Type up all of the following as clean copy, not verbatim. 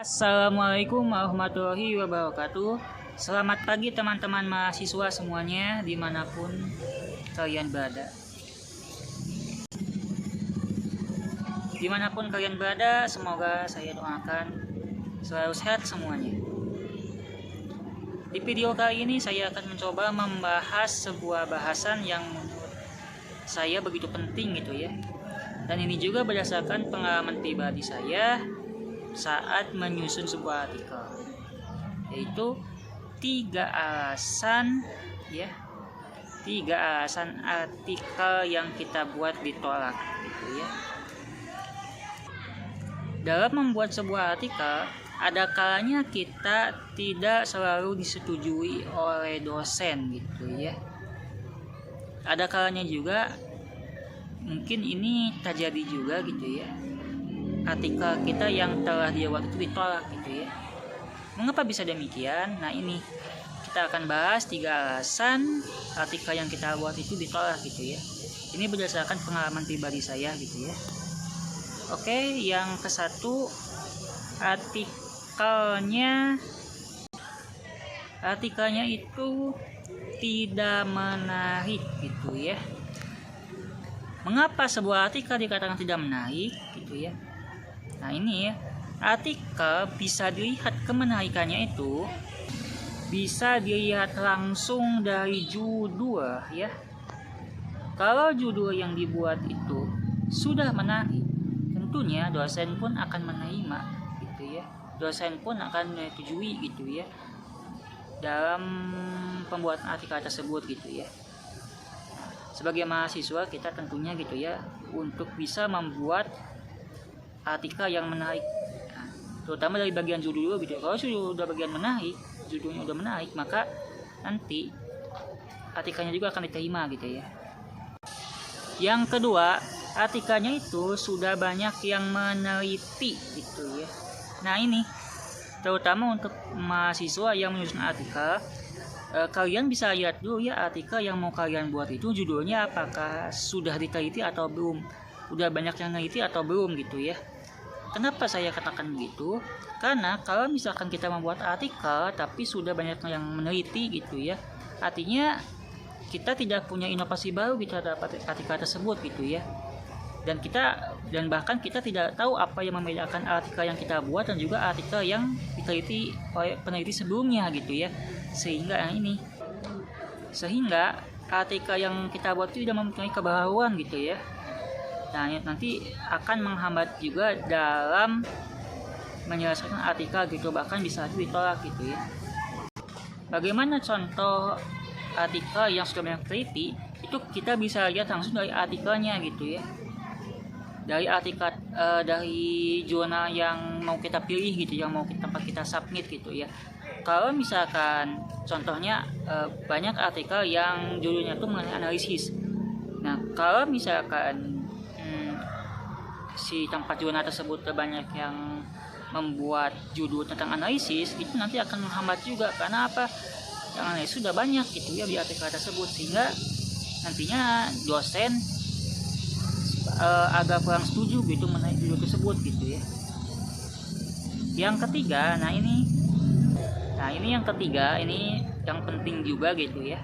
Assalamualaikum warahmatullahi wabarakatuh. Selamat pagi teman-teman mahasiswa semuanya dimanapun kalian berada. Dimanapun kalian berada, semoga saya doakan selalu sehat semuanya. Di video kali ini saya akan mencoba membahas sebuah bahasan yang menurut saya begitu penting gitu ya. Dan ini juga berdasarkan pengalaman pribadi saya saat menyusun sebuah artikel, yaitu tiga alasan artikel yang kita buat ditolak gitu ya. Dalam membuat sebuah artikel, ada kalanya kita tidak selalu disetujui oleh dosen gitu ya. Ada kalanya juga mungkin ini terjadi juga gitu ya, artikel kita yang telah dia buat itu ditolak gitu ya. Mengapa bisa demikian? Nah, ini kita akan bahas 3 alasan artikel yang kita buat itu ditolak gitu ya. Ini berdasarkan pengalaman pribadi saya gitu ya. Oke, yang ke-1, artikelnya itu tidak menarik gitu ya. Mengapa sebuah artikel dikatakan tidak menarik gitu ya? Nah, ini ya, artikel bisa dilihat kemenarikannya itu bisa dilihat langsung dari judul ya. Kalau judul yang dibuat itu sudah menarik, tentunya dosen pun akan menerima gitu ya. Dosen pun akan menyetujui gitu ya dalam pembuatan artikel tersebut gitu ya. Sebagai mahasiswa kita tentunya gitu ya, untuk bisa membuat artikel yang menarik, terutama dari bagian judul gitu. Kalau sudah bagian menarik, judulnya udah menarik, maka nanti artikelnya juga akan diterima gitu ya. Yang kedua, artikelnya itu sudah banyak yang meneliti gitu ya. Nah, ini terutama untuk mahasiswa yang menyusun artikel, kalian bisa lihat dulu ya artikel yang mau kalian buat itu judulnya apakah sudah diteliti atau belum, udah banyak yang neliti atau belum gitu ya. Kenapa saya katakan begitu? Karena kalau misalkan kita membuat artikel tapi sudah banyak yang meneliti gitu ya, artinya kita tidak punya inovasi baru gitu terhadap artikel tersebut gitu ya. Dan bahkan kita tidak tahu apa yang membedakan artikel yang kita buat dan juga artikel yang diteliti oleh peneliti sebelumnya gitu ya. Sehingga artikel yang kita buat itu tidak mempunyai kebaruan gitu ya. Nah, nanti akan menghambat juga dalam menyelesaikan artikel gitu, bahkan bisa ditolak gitu ya. Bagaimana contoh artikel yang sudah banyak teliti? Itu kita bisa lihat langsung dari artikelnya gitu ya. Dari artikel dari jurnal yang mau kita pilih gitu, yang mau kita submit gitu ya. Kalau misalkan contohnya banyak artikel yang judulnya tuh mengenai analisis. Nah, kalau misalkan si tempat jurnal tersebut banyak yang membuat judul tentang analisis, itu nanti akan menghambat juga. Karena apa? Yang analisis sudah banyak gitu ya di artikel tersebut, sehingga nantinya dosen agak kurang setuju gitu mengenai judul tersebut gitu ya. Yang ketiga, ini yang penting juga gitu ya.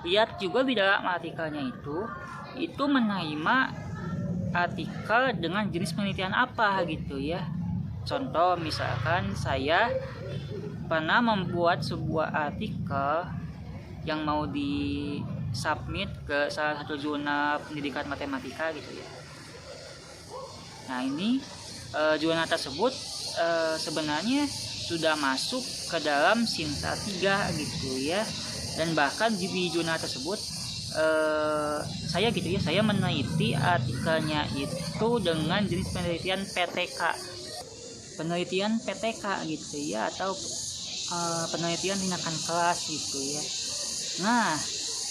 Lihat juga di dalam artikelnya itu menerima artikel dengan jenis penelitian apa gitu ya. Contoh misalkan saya pernah membuat sebuah artikel yang mau di submit ke salah satu jurnal pendidikan matematika gitu ya. Nah, ini jurnal tersebut sebenarnya sudah masuk ke dalam Sinta 3 gitu ya. Dan bahkan di jurnal tersebut saya meneliti artikelnya itu dengan jenis penelitian PTK gitu ya, atau penelitian tindakan kelas gitu ya. Nah,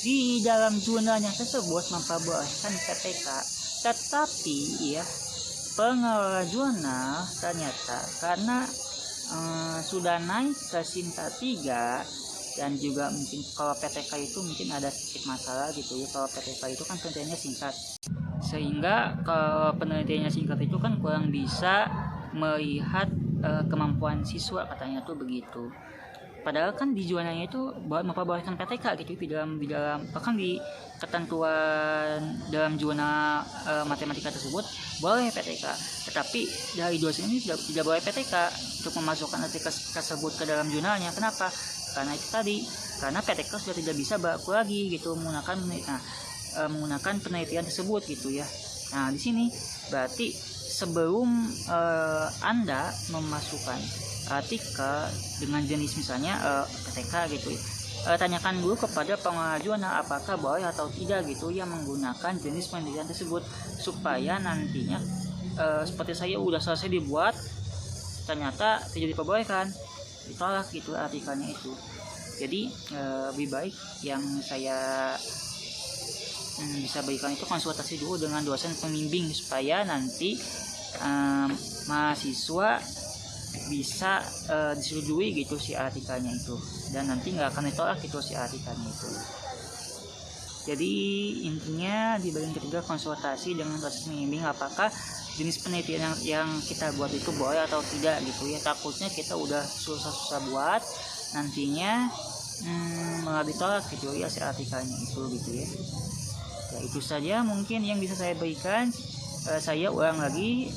di dalam jurnalnya tersebut memperbolehkan PTK, tetapi ya pengelola jurnal ternyata karena sudah naik ke Sinta 3 dan juga mungkin kalau PTK itu mungkin ada sedikit masalah gitu ya. Kalau PTK itu kan penelitiannya singkat, sehingga kalau penelitiannya singkat itu kan kurang bisa melihat kemampuan siswa, katanya tuh begitu. Padahal kan di zonanya itu memperbolehkan PTK gitu di dalam bahkan di ketentuan dalam zona matematika tersebut boleh PTK, tetapi dari dosen ini tidak boleh PTK untuk memasukkan artikel tersebut ke dalam zonanya. Kenapa? Karena itu tadi, karena PTK sudah tidak bisa baku lagi gitu menggunakan penelitian tersebut gitu ya. Nah di sini berarti sebelum Anda memasukkan artikel dengan jenis misalnya PTK gitu, tanyakan dulu kepada pengajuan apakah boleh atau tidak gitu ya menggunakan jenis penelitian tersebut, supaya nantinya seperti saya udah selesai dibuat ternyata tidak diperbolehkan, ditolak gitu artikelnya itu. Jadi lebih baik yang saya bisa berikan itu konsultasi dulu dengan dosen pembimbing, supaya nanti mahasiswa bisa disetujui gitu si artikelnya itu, dan nanti nggak akan ditolak gitu si artikelnya itu. Jadi intinya di bagian ketiga konsultasi dengan dosen pembimbing apakah jenis penelitian yang kita buat itu boleh atau tidak gitu ya. Takutnya kita udah susah-susah buat, nantinya malah ditolak gitu ya si artikelnya itu gitu ya. Ya itu saja mungkin yang bisa saya berikan. Saya ulang lagi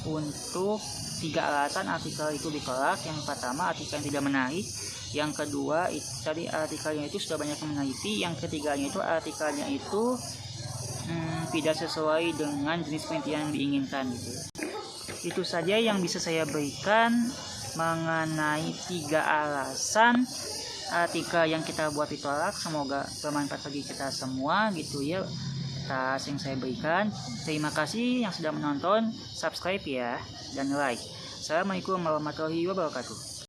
untuk 3 alasan artikel itu ditolak. Yang pertama, artikel yang tidak menarik. Yang kedua, tadi artikelnya itu sudah banyak yang meneliti. Yang ketiganya itu artikelnya itu tidak sesuai dengan jenis penelitian yang diinginkan gitu. Itu saja yang bisa saya berikan mengenai 3 alasan artikel yang kita buat ditolak. Semoga bermanfaat bagi kita semua gitu ya atas yang saya berikan. Terima kasih yang sudah menonton, subscribe ya, dan like. Assalamualaikum warahmatullahi wabarakatuh.